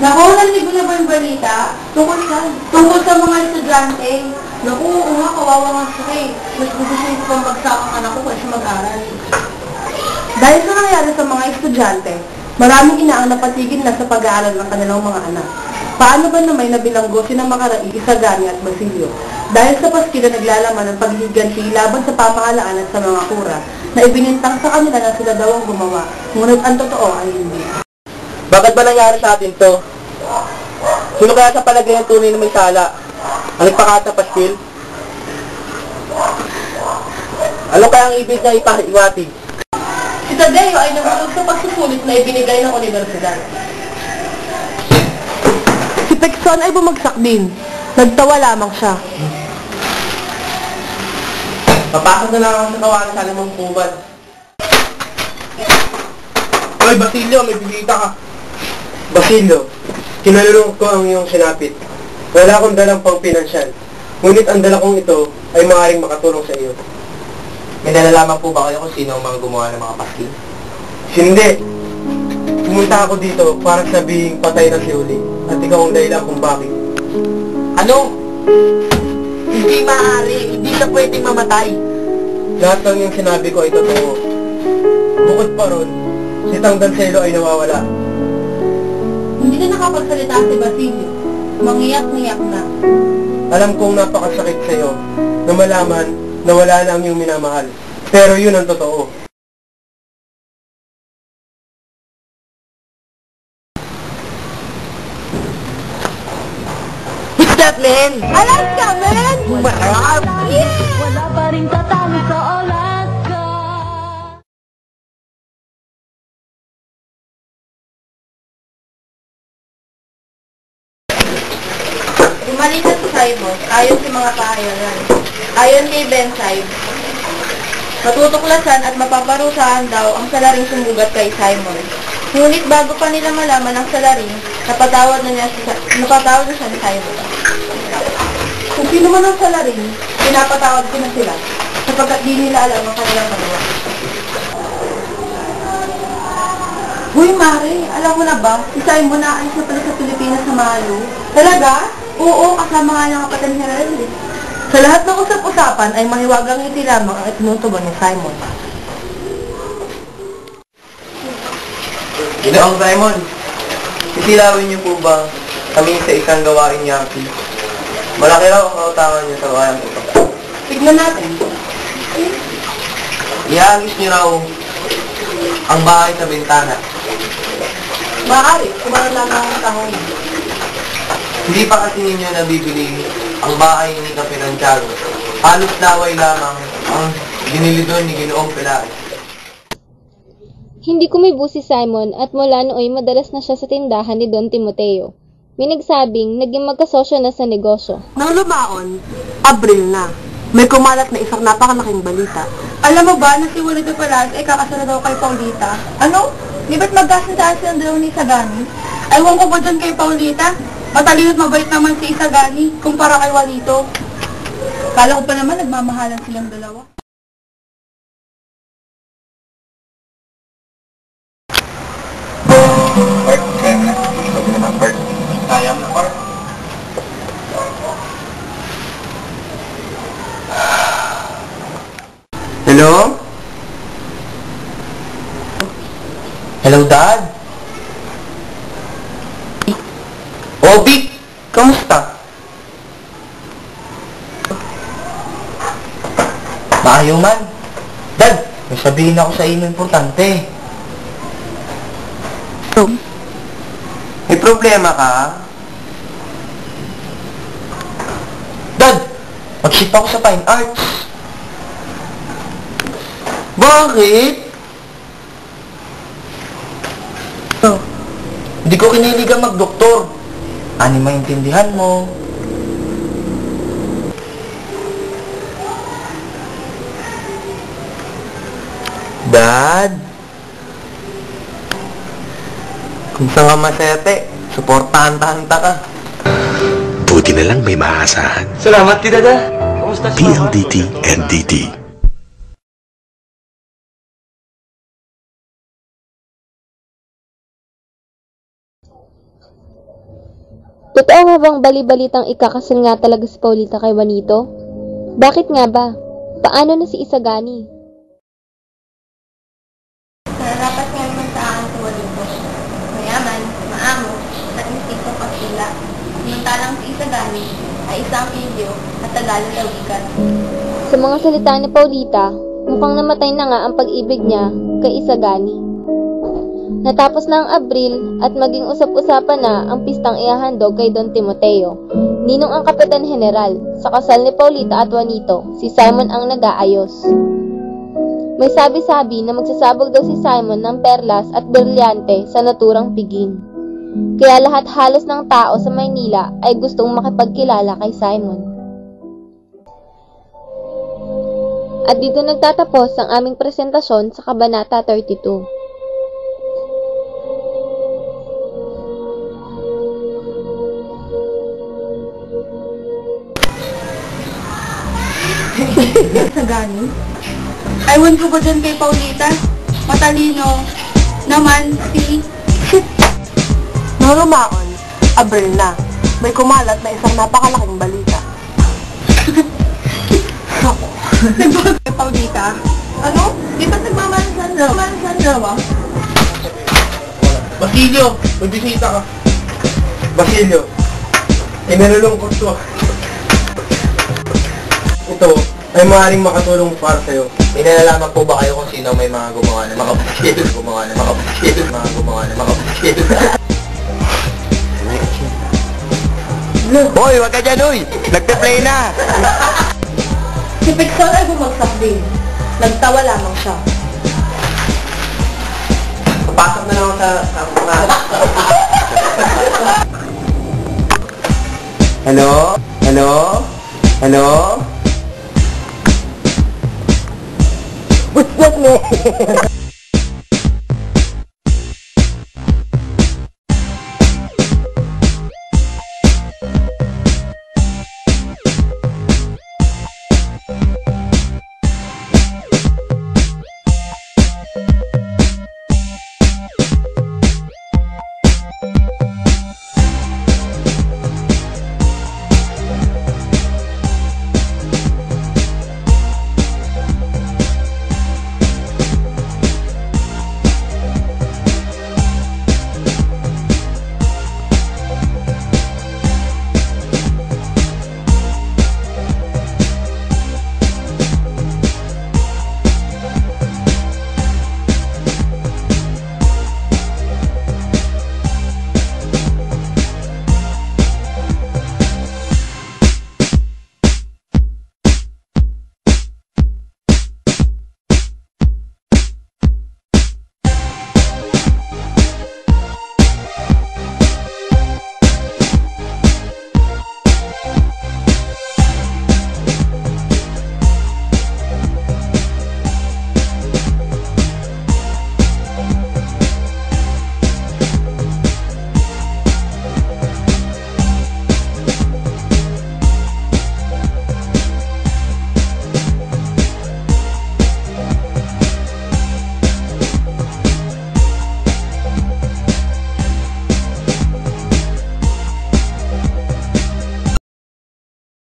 Naku, narinig mo na ba yung balita? Tungkol sa mga estudyante. Naku, oo nga, kawawa nga siya eh. Mas gusto ko pang bagsak ang anak ko kaysa mag-aral. Dahil sa nangyari sa mga estudyante, maraming inaang napatigil na sa pag-aaral ng kanilang mga anak. Paano ba na may nabilanggo sina Makarai, Isagani at Basilio? Dahil sa paski na naglalaman ng paghihiganti laban sa pamahalaan at sa mga kura, na ibinintang sa kanila na sila daw ang gumawa, ngunit ang totoo ay hindi. Bakit ba nangyari sa atin to? Sino kaya sa palagay ang tunay na may sala? Ang ipakata Paskil? Ano kaya ang ibig na ipahiwatig? Si Tadeo ay nahulog sa pagsusulit na ibinigay ng universidad. Si Pekson ay bumagsak din. Nagtawa lamang siya. Papasok na lang ako sa kawalan sa limang kubad. Hoy, Basilio, may bisita ka. Basilio, kinalulong ko ang iyong sinapit. Wala akong dalang pang pinansyal. Ngunit ang dala kong ito ay maaaring makatulong sa iyo. May nalalaman po ba kayo kung sino ang mga gumawa ng mga paski? Hindi. Pumunta ako dito para sabihing patay na si Uli. At ikaw ang dahilan kung bakit. Ano? Hindi maaari. Hindi ka pwedeng mamatay. Lahat ng yung sinabi ko ay totoo. Bukod pa ron, si Tang Dancelo ay nawawala. Hindi na nakapagsalita si Basilio. Mangiyak-ngiyak na. Alam kong napakasakit sa iyo na malaman na wala na ang iyong minamahal. Pero yun ang totoo. What's that, man? Alaska, man! Marap! Yeah! Wala pa rin tatalo sa Alaska. Umalitan si Simon, ayon sa mga pahayagan. Ayon kay Bensaib, matutuklasan at mapaparusahan daw ang salaring sumugat kay Simon. Ngunit bago pa nila malaman ang salaring, napatawad na siya ni Simon. Kung sino man ang salaring, pinapatawad ko na sila, sapagkat di nila alam ang kanilang magawa. Huy, Mare, alam mo na ba, si Simon naalis na pala sa Pilipinas sa Malo? Talaga? Oo, kasama nga ng kapatid ni Riley. Sa lahat ng usap-usapan ay mahiwagang ngiti lamang ang itinutugon ni Simon. Ginoong Simon, isilawin niyo po ba kami sa isang gawain yaki? Malaki raw ang kautangan niyo sa kayang ito. Tignan natin. Ihagis niyo raw ang bahay sa bintana. Maaari, kumara lamang ang tahong. Hindi pa kasi ninyo nabibili ang bahay ni Kapitantyago. Halos laway lamang ang binili doon ni Ginoong Pilares. Hindi kumibo si Simon at mula nooy madalas na siya sa tindahan ni Don Timoteo. May nagsabing naging magkasosyo na sa negosyo. Nang lumaon, Abril na. May kumalat na isang napakalaking balita. Alam mo ba na si Willie de Palas ay kakasala daw kay Paulita? Ano? Di ba't magkasintaan silang dalawa ni Isagani? Ewan ko ba dyan kay Paulita? Matalino at mabait naman si Isagani kumpara kay Juanito. Kala ko pa naman nagmamahalan silang dalawa. Part, kaya na. Sabi naman part. Kaya mo part. Hello? Hello, Dad? Obi, kamusta? Ayaw man. Dad, may sabihin ako sa inyo importante. May problema ka? Dad, mag-ship ako sa Fine Arts. Bakit? Hindi ko kiniligan mag-doktor. Ano maintindihan mo? Dad? Kung saan ka masete, suportahan-tahanta ka. Buti na lang may maasahan. Salamat, Dada. Kamusta si Mama? PLDT NDT. Totoo nga bang bali-balitang ikakasal nga talaga si Paulita kay Juanito? Bakit nga ba? Paano na si Isagani? Nararapat nga naman sa akin si Juanito. Mayaman, maamo, at instinktong kapila. Samantalang si Isagani ay isang Indio at Tagalog-Tawigan. Sa mga salita ni Paulita, mukhang namatay na nga ang pag-ibig niya kay Isagani. Natapos na ang Abril at maging usap-usapan na ang pistang ihahandog kay Don Timoteo. Ninong ang Kapitan General, sa kasal ni Paulita at Juanito, si Simon ang nag-aayos. May sabi-sabi na magsasabog daw si Simon ng perlas at brilyante sa naturang piging. Kaya lahat halos ng tao sa Maynila ay gustong makipagkilala kay Simon. At dito nagtatapos ang aming presentasyon sa Kabanata 32. Isagani? Aywan ko ba dyan kay Paulita? Matalino naman si... Narumaon, Abril na. May kumalat na isang napakalaking balita. Kay Paulita? Ano? Di ba nagmamalasan raw? Basilio, may bisita ka. Basilio, inalulungkot ko. Ito ay maaaring makatulong para sa'yo. May nalalaman po ba kayo kung sino may mga gumawa ng mga baskil? Hoy, wag ka dyan, uy! Nagpe-play na! Si Pixel ay bumagsak din. Nagtawa lamang siya. Pasok na lang ako sa Hello? Hello? Hello? What's that, man?